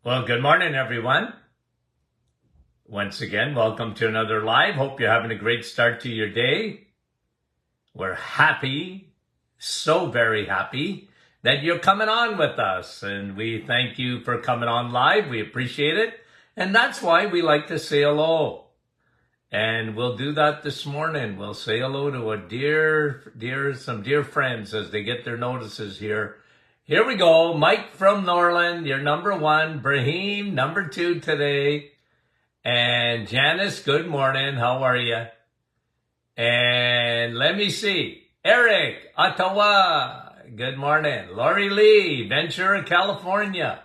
Well, good morning, everyone. Once again, welcome to another live. Hope you're having a great start to your day. We're happy, so very happy that you're coming on with us. And we thank you for coming on live. We appreciate it. And that's why we like to say hello. And we'll do that this morning. We'll say hello to some dear friends as they get their notices here. Here we go. Mike from Norland, you're number one. Brahim, number two today. And Janice, good morning. How are you? And let me see. Eric, Ottawa, good morning. Lori Lee, Ventura, California.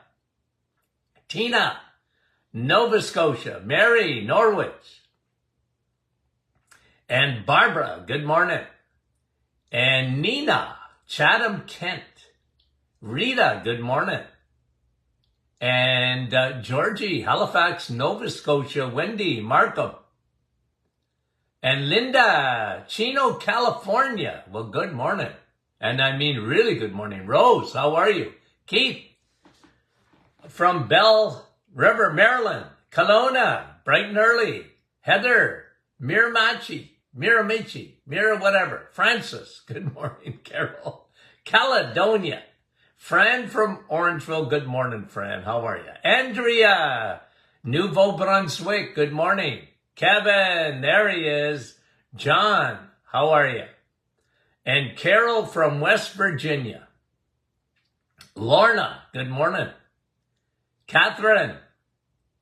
Tina, Nova Scotia. Mary, Norwich. And Barbara, good morning. And Nina, Chatham, Kent. Rita, good morning. And Georgie, Halifax, Nova Scotia. Wendy, Markham. And Linda, Chino, California. Well, good morning. And I mean really good morning. Rose, how are you? Keith, from Bell River, Maryland. Kelowna, bright and early. Heather, Miramichi, Mira whatever. Francis, good morning. Carol, Caledonia. Fran from Orangeville, good morning, Fran. How are you? Andrea, Nouveau-Brunswick, good morning. Kevin, there he is. John, how are you? And Carol from West Virginia. Lorna, good morning. Catherine,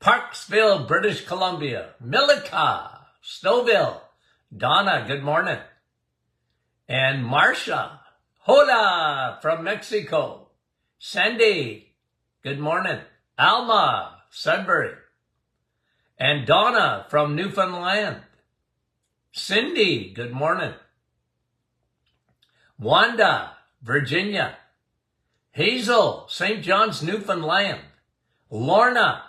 Parksville, British Columbia. Milika, Stouffville. Donna, good morning. And Marcia, hola, from Mexico. Sandy, good morning. Alma, Sudbury. And Donna from Newfoundland. Cindy, good morning. Wanda, Virginia. Hazel, St. John's, Newfoundland. Lorna,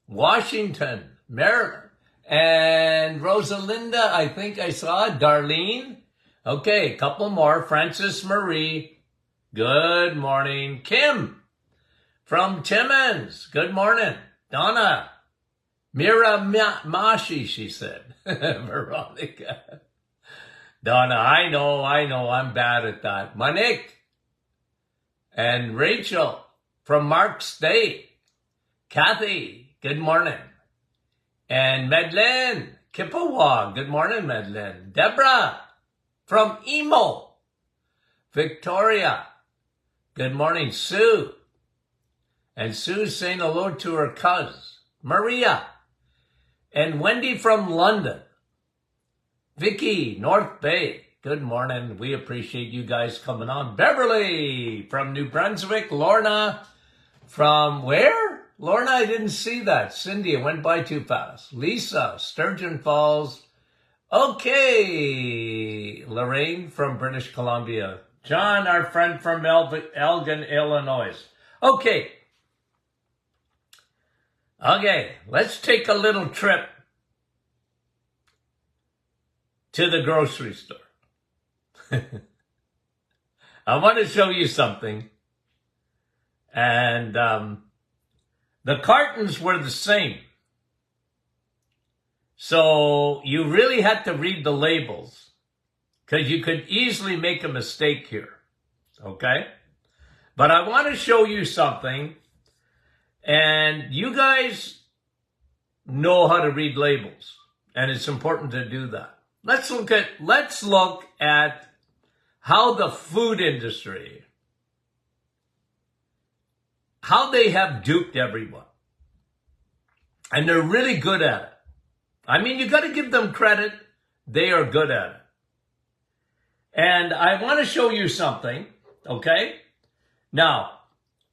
Washington, Maryland. And Rosalinda, I think I saw. Darlene. Okay, a couple more. Frances Marie, good morning. Kim from Timmins, good morning. Donna, Miramashi, she said. Veronica. Donna, I know, I'm bad at that. Monique and Rachel from Mark's Day. Kathy, good morning. And Madeleine Kippawa, good morning, Madeleine. Deborah from Emo. Victoria, good morning. Sue. And Sue's saying hello to her cuz. Maria. And Wendy from London. Vicky, North Bay. Good morning. We appreciate you guys coming on. Beverly from New Brunswick. Lorna from where? Lorna, I didn't see that. Cindy, it went by too fast. Lisa, Sturgeon Falls. Okay. Lorraine from British Columbia. John, our friend from Elgin, Illinois. Okay, let's take a little trip to the grocery store. I want to show you something. And the cartons were the same. So you really had to read the labels because you could easily make a mistake here. Okay? But I want to show you something. And you guys know how to read labels. And it's important to do that. Let's look at how the food industry, how they have duped everyone. And they're really good at it. I mean, you got to give them credit. They are good at it. And I want to show you something, okay? Now,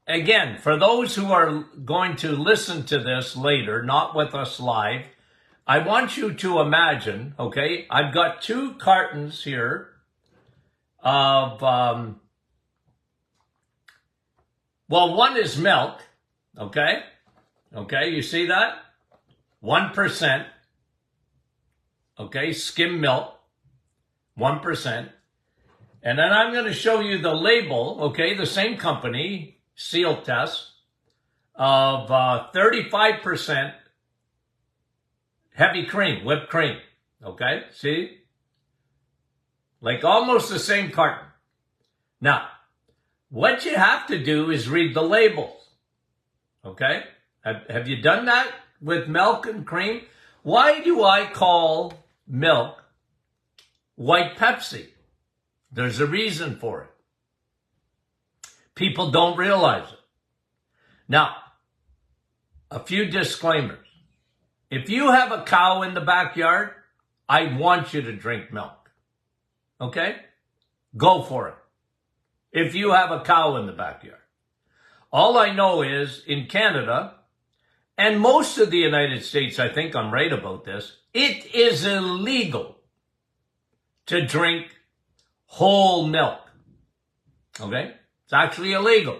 again, for those who are going to listen to this later, not with us live, I want you to imagine, okay? I've got two cartons here of, one is milk, okay? Okay, you see that? 1%. Okay, skim milk, 1%. And then I'm going to show you the label, okay, the same company, seal test, of 35% heavy cream, whipped cream. Okay, see? Like almost the same carton. Now, what you have to do is read the labels. Okay? Have you done that with milk and cream? Why do I call milk white Pepsi? There's a reason for it. People don't realize it. Now, a few disclaimers. If you have a cow in the backyard, I want you to drink milk. Okay? Go for it. If you have a cow in the backyard. All I know is in Canada, and most of the United States, I think I'm right about this, it is illegal to drink whole milk. Okay? It's actually illegal.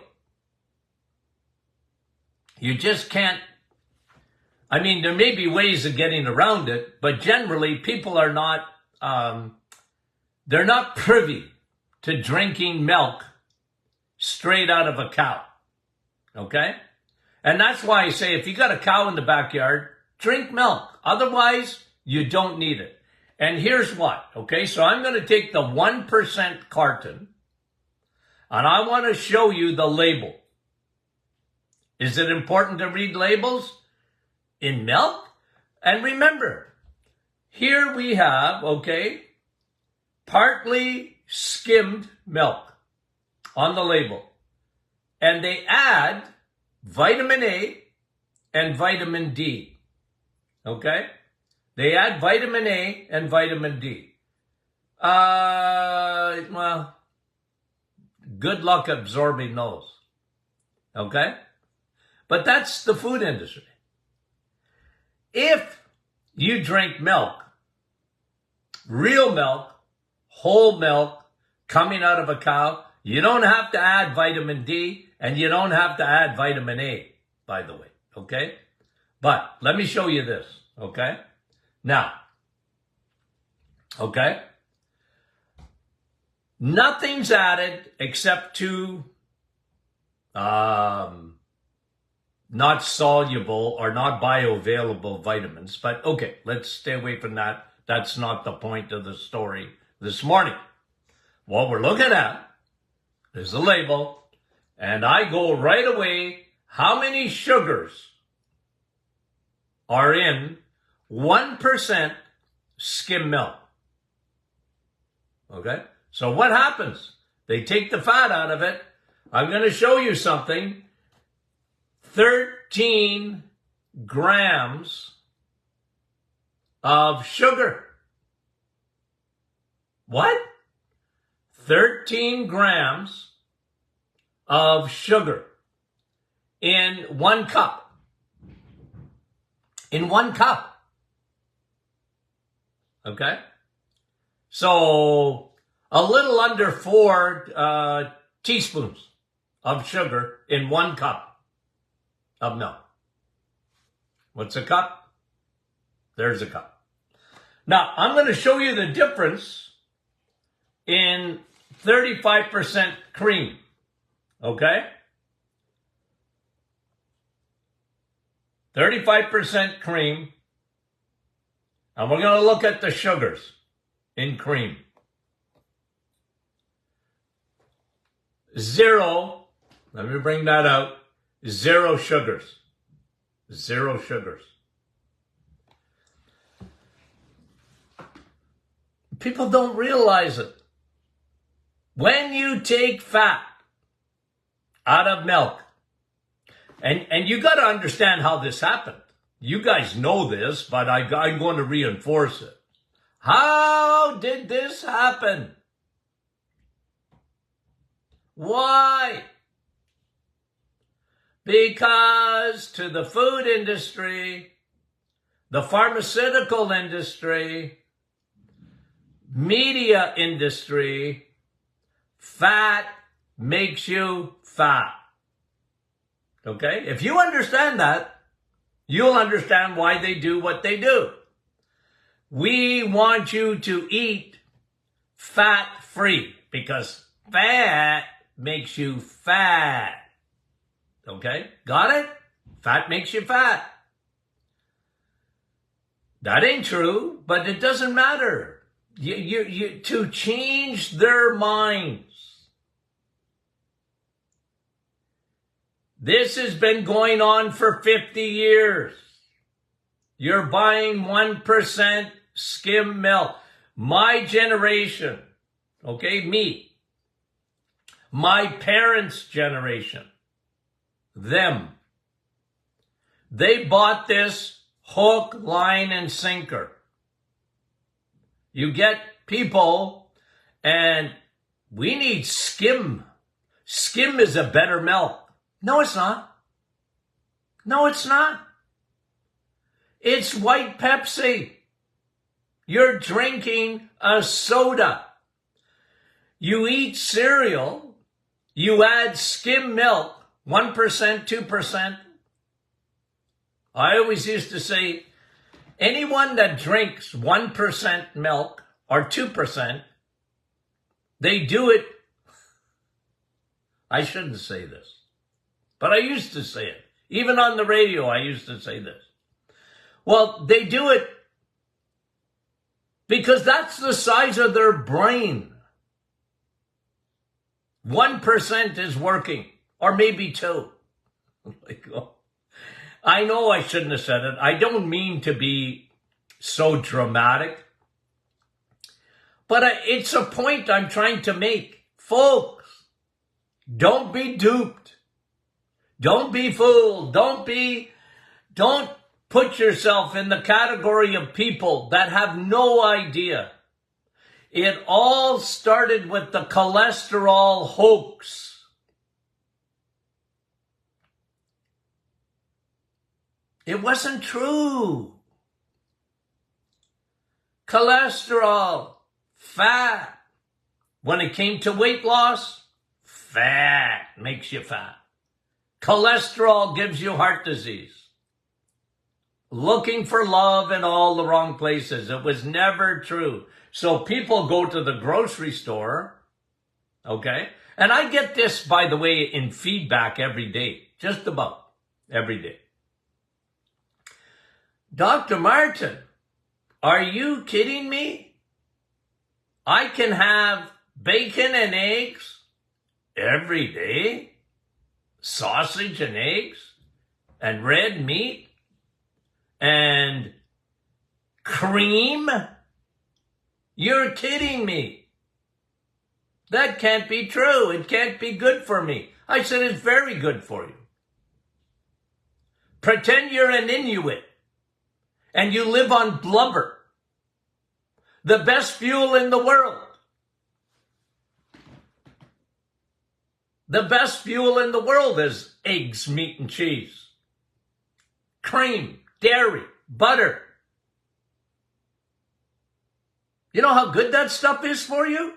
You just can't. I mean, there may be ways of getting around it, but generally people are not, they're not privy to drinking milk straight out of a cow. Okay? And that's why I say if you got a cow in the backyard, drink milk. Otherwise, you don't need it. And here's what, okay? So I'm going to take the 1% carton and I want to show you the label. Is it important to read labels in milk? And remember, here we have, okay, partly skimmed milk on the label. And they add vitamin A and vitamin D. Okay? They add vitamin A and vitamin D. Well, good luck absorbing those. Okay? But that's the food industry. If you drink milk, real milk, whole milk, coming out of a cow, you don't have to add vitamin D and you don't have to add vitamin A, by the way, okay? But let me show you this, okay? Now, okay? Nothing's added except two not soluble or not bioavailable vitamins. But okay, let's stay away from that. That's not the point of the story this morning. What we're looking at is the label, and I go right away, how many sugars are in 1% skim milk? Okay? So what happens? They take the fat out of it. I'm going to show you something. 13 grams of sugar. What? 13 grams of sugar in 1 cup. In 1 cup. Okay? So a little under 4 teaspoons of sugar in 1 cup of milk. What's a cup? There's a cup. Now, I'm going to show you the difference in 35% cream. Okay? 35% cream. And we're going to look at the sugars in cream. 0, let me bring that out, 0 sugars. 0 sugars. People don't realize it. When you take fat out of milk, and you got to understand how this happened. You guys know this, but I'm going to reinforce it. How did this happen? Why? Because to the food industry, the pharmaceutical industry, media industry, fat makes you fat. Okay? If you understand that, you'll understand why they do what they do. We want you to eat fat-free because fat makes you fat. Okay? Got it? Fat makes you fat. That ain't true, but it doesn't matter. To change their minds. This has been going on for 50 years. You're buying 1% skim milk. My generation, okay, me, my parents' generation, them, they bought this hook, line, and sinker. You get people, and we need skim. Skim is a better milk. No, it's not. No, it's not. It's white Pepsi. You're drinking a soda. You eat cereal. You add skim milk, 1%, 2%. I always used to say, anyone that drinks 1% milk or 2%, they do it. I shouldn't say this, but I used to say it. Even on the radio, I used to say this. Well, they do it because that's the size of their brain. 1% is working, or maybe 2%. Like, oh. I know I shouldn't have said it. I don't mean to be so dramatic. But it's a point I'm trying to make. Folks, don't be duped. Don't be fooled. Don't put yourself in the category of people that have no idea. It all started with the cholesterol hoax. It wasn't true. Cholesterol, fat. When it came to weight loss, fat makes you fat. Cholesterol gives you heart disease. Looking for love in all the wrong places. It was never true. So people go to the grocery store, okay? And I get this, by the way, in feedback every day. Just about every day. Dr. Martin, are you kidding me? I can have bacon and eggs every day, sausage and eggs, and red meat, and cream? You're kidding me. That can't be true. It can't be good for me. I said it's very good for you. Pretend you're an Inuit. And you live on blubber. The best fuel in the world. The best fuel in the world is eggs, meat, and cheese. Cream, dairy, butter. You know how good that stuff is for you?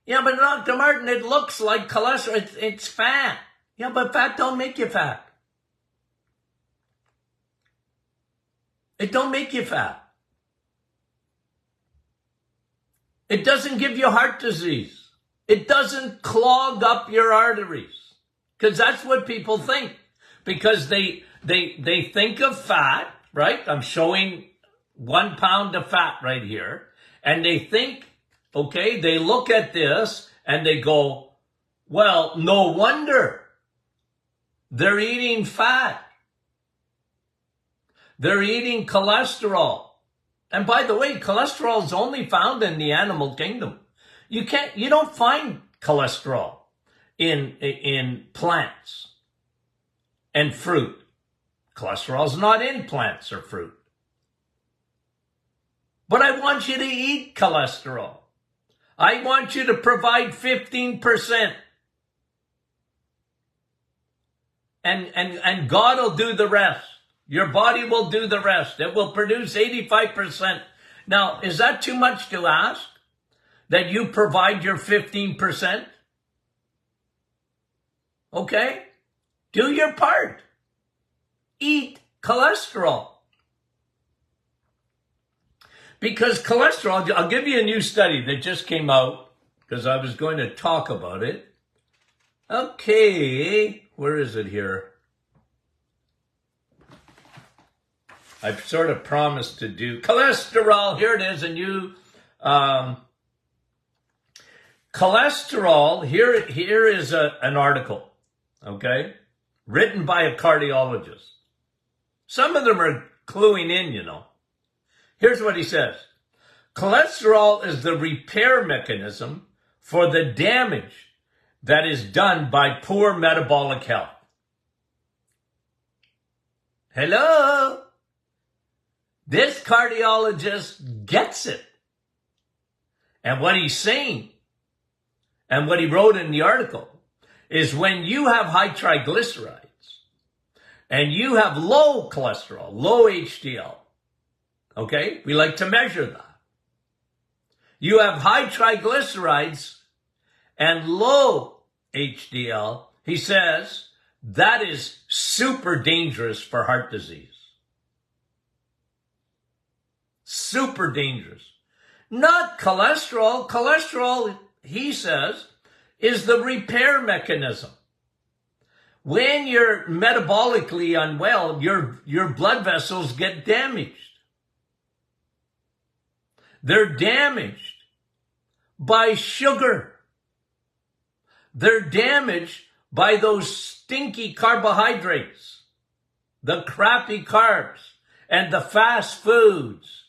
Yeah, but Dr. Martin, it looks like cholesterol. It's fat. Yeah, but fat don't make you fat. It don't make you fat. It doesn't give you heart disease. It doesn't clog up your arteries. Because that's what people think. Because they think of fat, right? I'm showing 1 pound of fat right here. And they think, okay, they look at this and they go, well, no wonder they're eating fat. They're eating cholesterol. And by the way, cholesterol is only found in the animal kingdom. You don't find cholesterol in plants and fruit. Cholesterol is not in plants or fruit. But I want you to eat cholesterol. I want you to provide 15%. And God will do the rest. Your body will do the rest. It will produce 85%. Now, is that too much to ask? That you provide your 15%? Okay? Do your part. Eat cholesterol. Because cholesterol, I'll give you a new study that just came out because I was going to talk about it. Okay, where is it here? I've sort of promised to do cholesterol. Here it is. And you, cholesterol, here is an article, okay, written by a cardiologist. Some of them are cluing in, you know. Here's what he says. Cholesterol is the repair mechanism for the damage that is done by poor metabolic health. Hello? This cardiologist gets it. And what he's saying, and what he wrote in the article, is when you have high triglycerides, and you have low cholesterol, low HDL, okay? We like to measure that. You have high triglycerides and low HDL, he says, that is super dangerous for heart disease. Super dangerous. Not cholesterol. Cholesterol, he says, is the repair mechanism. When you're metabolically unwell, your blood vessels get damaged. They're damaged by sugar. They're damaged by those stinky carbohydrates, the crappy carbs, and the fast foods.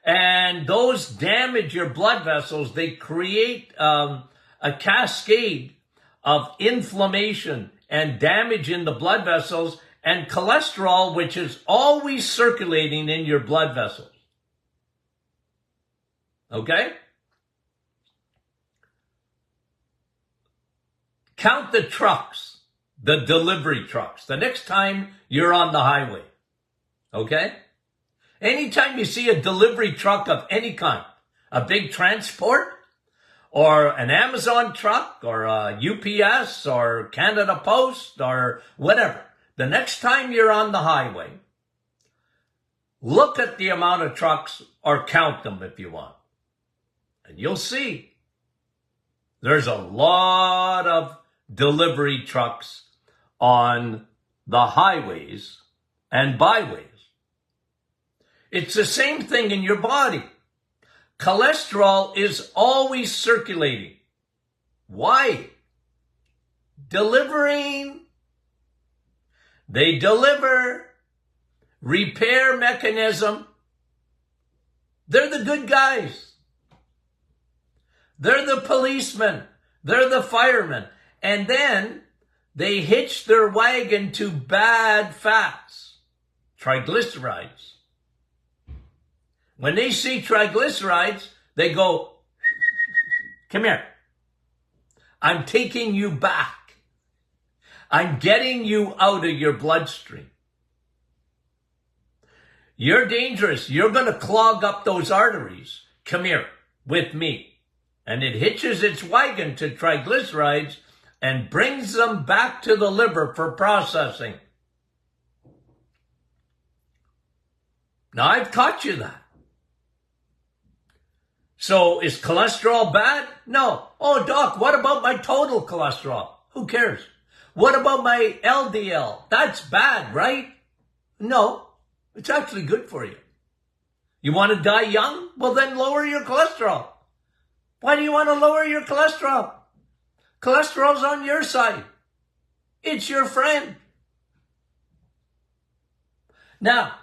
And those damage your blood vessels. They create a cascade of inflammation and damage in the blood vessels, and cholesterol, which is always circulating in your blood vessels. Okay? Count the trucks, the delivery trucks, the next time you're on the highway. Okay? Anytime you see a delivery truck of any kind, a big transport, or an Amazon truck, or a UPS, or Canada Post, or whatever, the next time you're on the highway, look at the amount of trucks, or count them if you want. And you'll see there's a lot of delivery trucks on the highways and byways. It's the same thing in your body. Cholesterol is always circulating. Why? Delivering. They deliver. Repair mechanism. They're the good guys. They're the policemen. They're the firemen. And then they hitch their wagon to bad fats, triglycerides. When they see triglycerides, they go, come here. I'm taking you back. I'm getting you out of your bloodstream. You're dangerous. You're going to clog up those arteries. Come here with me. And it hitches its wagon to triglycerides and brings them back to the liver for processing. Now, I've taught you that. So, is cholesterol bad? No. Oh, doc, what about my total cholesterol? Who cares? What about my LDL? That's bad, right? No, it's actually good for you. You want to die young? Well, then lower your cholesterol. Why do you want to lower your cholesterol? Cholesterol's on your side. It's your friend. Now,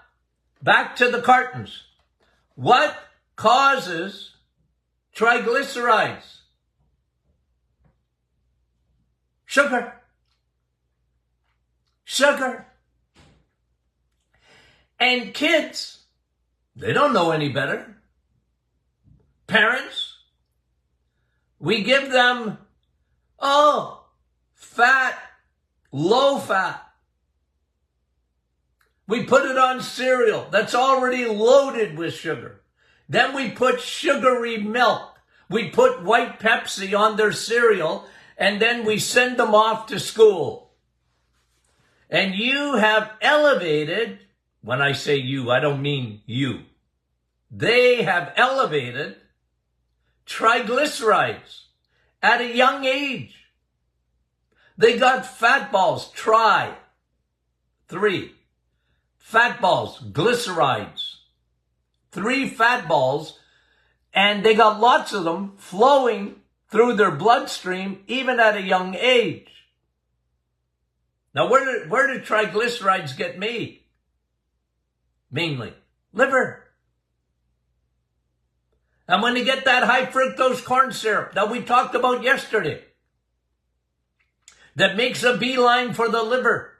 back to the cartons. What causes triglycerides? Sugar. Sugar. And kids, they don't know any better. Parents, we give them, fat, low fat. We put it on cereal that's already loaded with sugar. Then we put sugary milk. We put white Pepsi on their cereal, and then we send them off to school. And you have elevated, when I say you, I don't mean you. They have elevated triglycerides at a young age. They got fat balls, 3. Fat balls, glycerides, 3 fat balls, and they got lots of them flowing through their bloodstream even at a young age. Now, where do triglycerides get made? Mainly liver. And when you get that high fructose corn syrup that we talked about yesterday, that makes a beeline for the liver.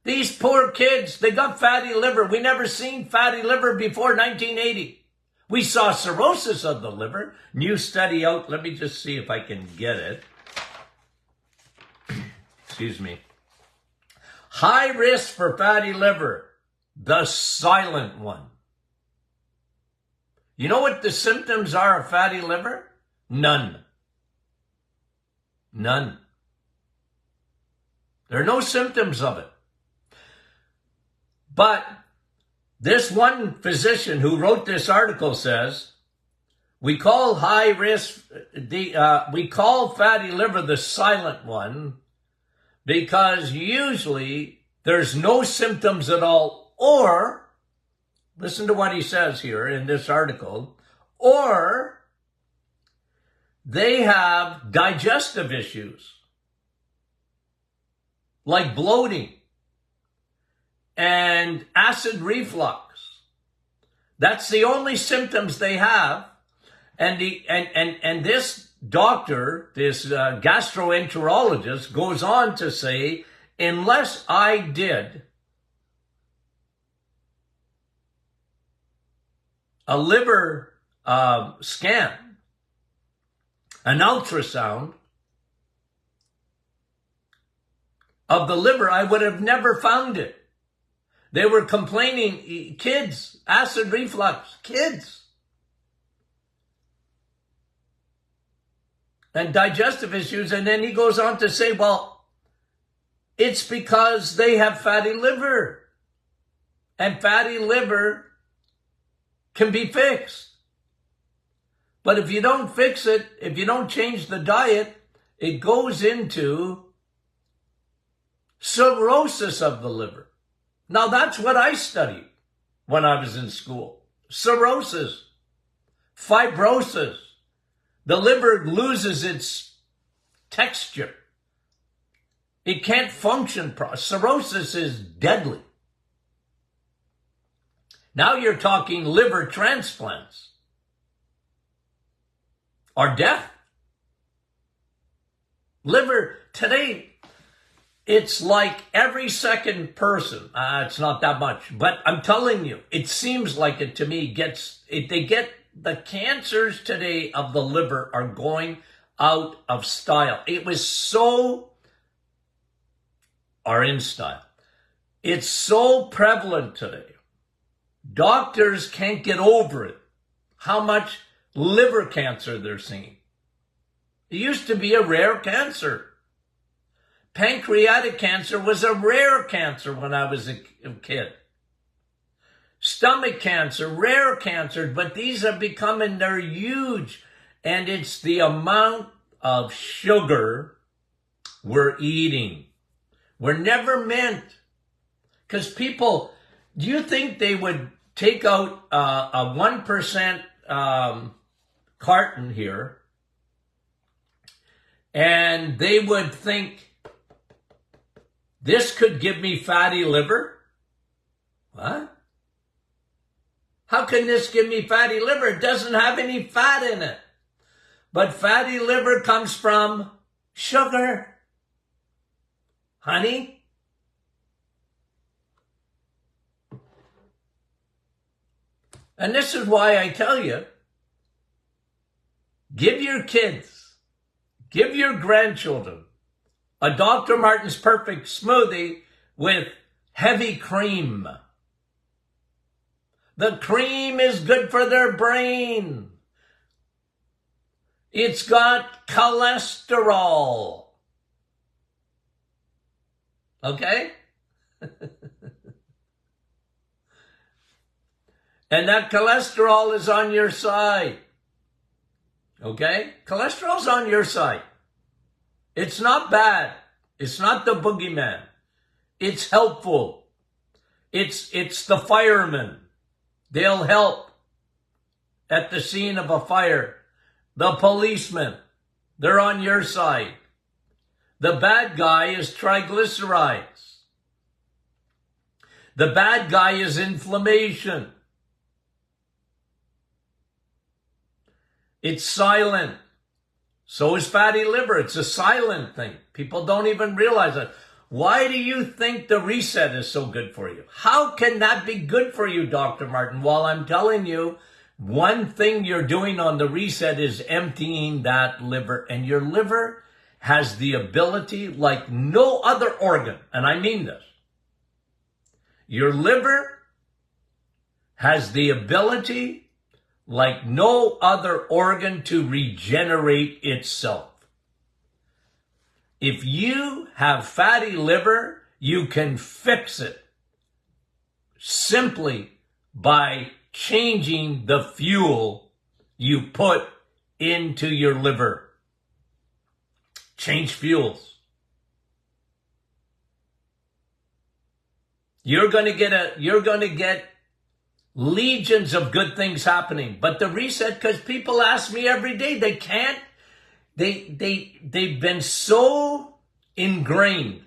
These poor kids, they got fatty liver. We never seen fatty liver before 1980. We saw cirrhosis of the liver. New study out. Let me just see if I can get it. Excuse me. High risk for fatty liver. The silent one. You know what the symptoms are of fatty liver? None. None. There are no symptoms of it. But this one physician who wrote this article says, we call high risk, we call fatty liver the silent one because usually there's no symptoms at all, or, listen to what he says here in this article, or they have digestive issues like bloating and acid reflux. That's the only symptoms they have. And this doctor, this gastroenterologist goes on to say, unless I did a liver scan, an ultrasound of the liver, I would have never found it. They were complaining, kids, acid reflux, kids. And digestive issues. And then he goes on to say, well, it's because they have fatty liver. And fatty liver can be fixed. But if you don't fix it, if you don't change the diet, it goes into cirrhosis of the liver. Now, that's what I studied when I was in school. Cirrhosis, fibrosis. The liver loses its texture. It can't function properly. Cirrhosis is deadly. Now you're talking liver transplants or death. Liver, today, it's like every second person, it's not that much, but I'm telling you, it seems like it to me the cancers today of the liver are going out of style. It was so, or in style. It's so prevalent today. Doctors can't get over it, how much liver cancer they're seeing. It used to be a rare cancer. Pancreatic cancer was a rare cancer when I was a kid. Stomach cancer, rare cancers, but these are becoming, they're huge. And it's the amount of sugar we're eating. We're never meant, because people, do you think they would take out a 1% carton here and they would think, this could give me fatty liver? What? How can this give me fatty liver? It doesn't have any fat in it. But fatty liver comes from sugar. Honey? And this is why I tell you, give your kids, give your grandchildren a Dr. Martin's Perfect smoothie with heavy cream. The cream is good for their brain. It's got cholesterol. Okay? And that cholesterol is on your side. Okay? Cholesterol's on your side. It's not bad. It's not the boogeyman. It's helpful. It's the firemen. They'll help at the scene of a fire. The policemen, they're on your side. The bad guy is triglycerides. The bad guy is inflammation. It's silent. So is fatty liver. It's a silent thing. People don't even realize it. Why do you think the reset is so good for you? How can that be good for you, Dr. Martin? While I'm telling you, one thing you're doing on the reset is emptying that liver. And your liver has the ability like no other organ. And I mean this. Your liver has the ability like no other organ to regenerate itself. If you have fatty liver, you can fix it simply by changing the fuel you put into your liver. Change fuels. You're going to get legions of good things happening. But the reset, because people ask me every day, they can't. They've been so ingrained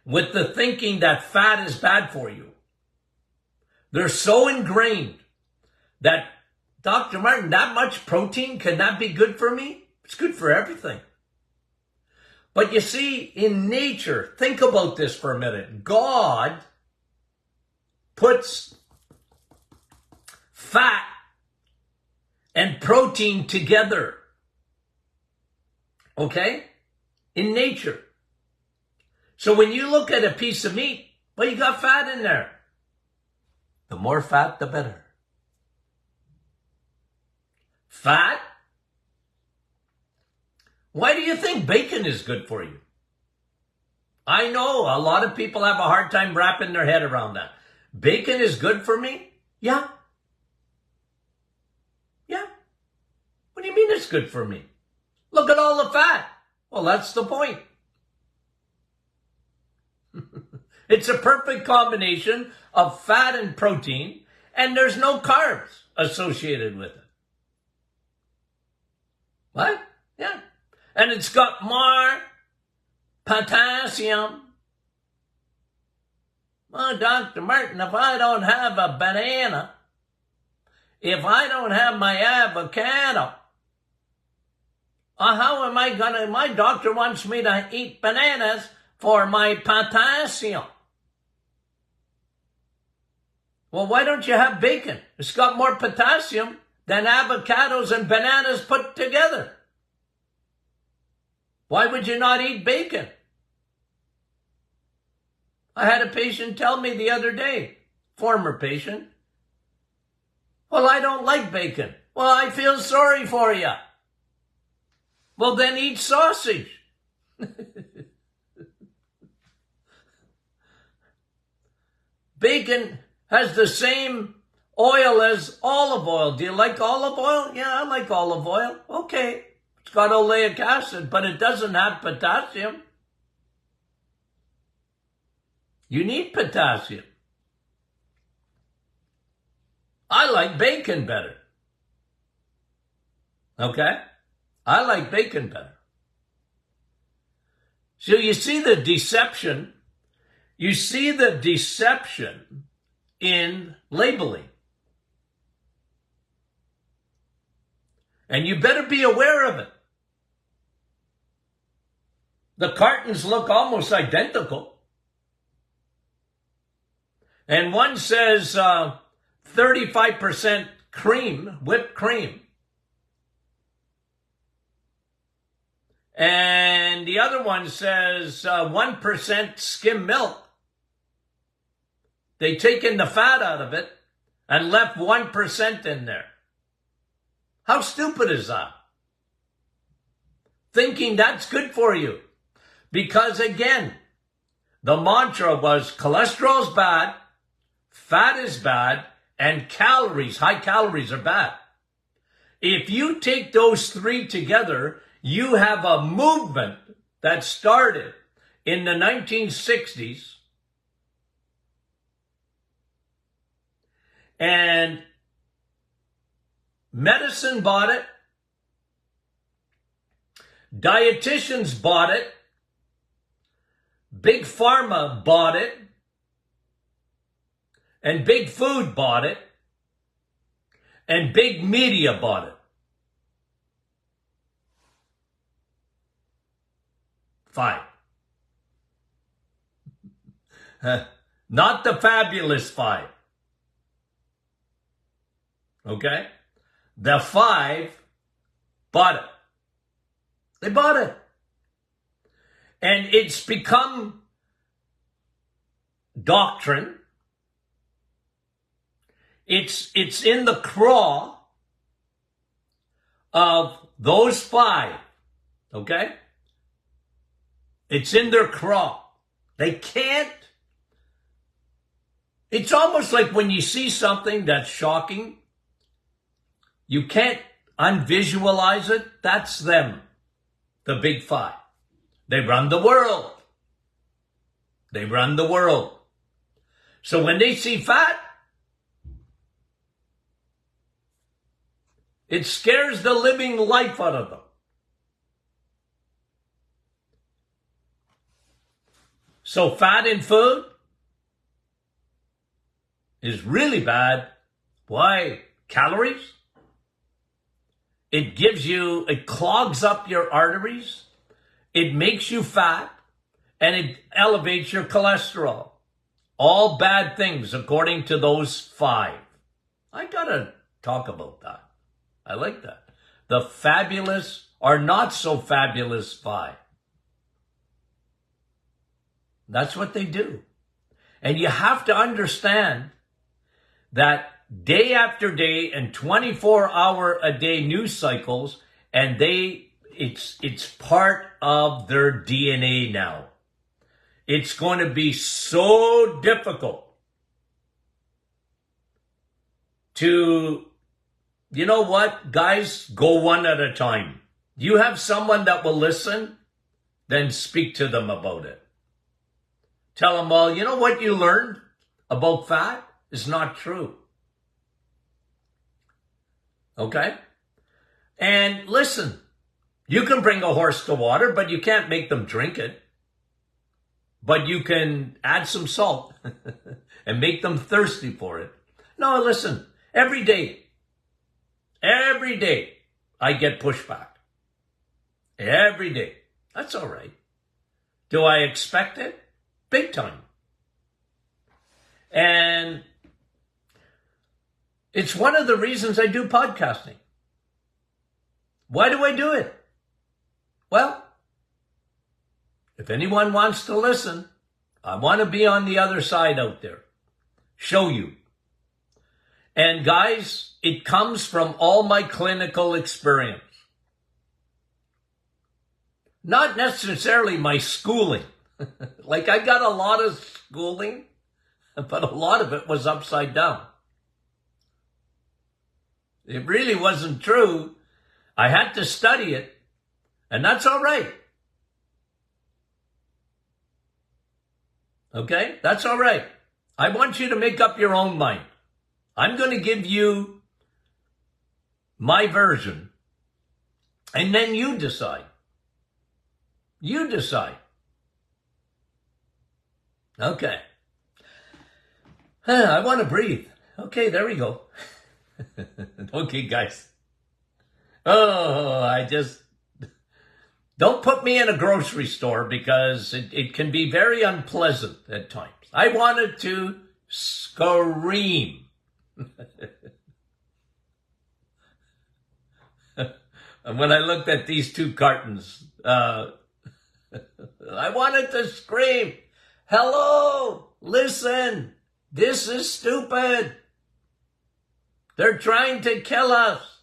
with the thinking that fat is bad for you. They're so ingrained that, Dr. Martin, that much protein, can that be good for me? It's good for everything. But you see, in nature, think about this for a minute. God puts fat and protein together. Okay? In nature. So when you look at a piece of meat, well, you got fat in there. The more fat, the better. Fat? Why do you think bacon is good for you? I know a lot of people have a hard time wrapping their head around that. Bacon is good for me? Yeah. Yeah. What do you mean it's good for me? Look at all the fat. Well, that's the point. It's a perfect combination of fat and protein, and there's no carbs associated with it. What? Yeah. And it's got more potassium. Well, Dr. Martin, if I don't have a banana, if I don't have my avocado, how am I going to, my doctor wants me to eat bananas for my potassium. Well, why don't you have bacon? It's got more potassium than avocados and bananas put together. Why would you not eat bacon? I had a patient tell me the other day, former patient, well, I don't like bacon. Well, I feel sorry for you. Well, then eat sausage. Bacon has the same oil as olive oil. Do you like olive oil? Yeah, I like olive oil. Okay. It's got oleic acid, but it doesn't have potassium. You need potassium. I like bacon better. Okay? I like bacon better. So you see the deception. You see the deception in labeling. And you better be aware of it. The cartons look almost identical. And one says 35% cream, whipped cream. And the other one says 1% skim milk. They taken the fat out of it and left 1% in there. How stupid is that? Thinking that's good for you. Because again, the mantra was cholesterol's bad, fat is bad, and calories, high calories are bad. If you take those three together, You have a movement that started in the 1960s, and medicine bought it, dietitians bought it, big pharma bought it, and big food bought it, and big media bought it. 5. Not the fabulous 5. Okay? The 5 bought it. They bought it. And it's become doctrine. It's in the craw of those 5. Okay? It's in their craw. They can't. It's almost like when you see something that's shocking, you can't unvisualize it. That's them, the big 5. They run the world. They run the world. So when they see fat, it scares the living life out of them. So fat in food is really bad. Why? Calories? It clogs up your arteries. It makes you fat, and it elevates your cholesterol. All bad things according to those 5. I gotta talk about that. I like that. The fabulous or not so fabulous 5. That's what they do. And you have to understand that day after day and 24-hour-a-day news cycles, and it's part of their DNA now. It's going to be so difficult to, you know what, guys, go one at a time. You have someone that will listen, then speak to them about it. Tell them, well, you know what you learned about fat is not true. Okay? And listen, you can bring a horse to water, but you can't make them drink it. But you can add some salt and make them thirsty for it. No, listen, every day, I get pushback. Every day. That's all right. Do I expect it? Big time. And it's one of the reasons I do podcasting. Why do I do it? Well, if anyone wants to listen, I want to be on the other side out there. Show you. And guys, it comes from all my clinical experience. Not necessarily my schooling. Like I got a lot of schooling, but a lot of it was upside down. It really wasn't true. I had to study it, and that's all right. Okay? That's all right. I want you to make up your own mind. I'm going to give you my version, and then you decide. You decide. Okay. I want to breathe. Okay, there we go. Okay, guys. Don't put me in a grocery store because it can be very unpleasant at times. I wanted to scream. And when I looked at these 2 cartons, I wanted to scream, hello, listen, this is stupid. They're trying to kill us.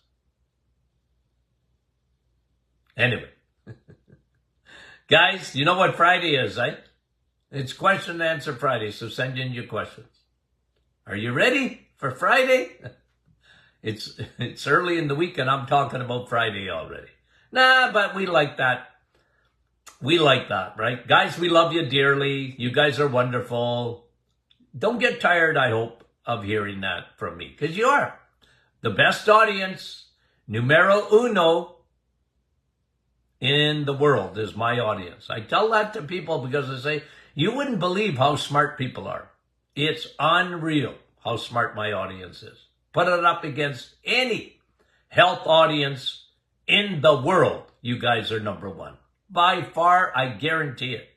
Anyway. Guys, you know what Friday is, right? It's question and answer Friday, so send in your questions. Are you ready for Friday? It's early in the week and I'm talking about Friday already. Nah, but we like that. We like that, right? Guys, we love you dearly. You guys are wonderful. Don't get tired, I hope, of hearing that from me, because you are. The best audience, numero uno in the world is my audience. I tell that to people because I say, you wouldn't believe how smart people are. It's unreal how smart my audience is. Put it up against any health audience in the world. You guys are number one. By far, I guarantee it.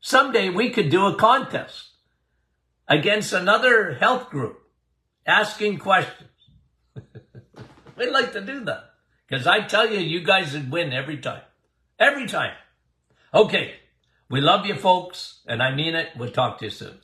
Someday we could do a contest against another health group asking questions. We'd like to do that. Because I tell you, you guys would win every time. Every time. Okay. We love you, folks. And I mean it. We'll talk to you soon.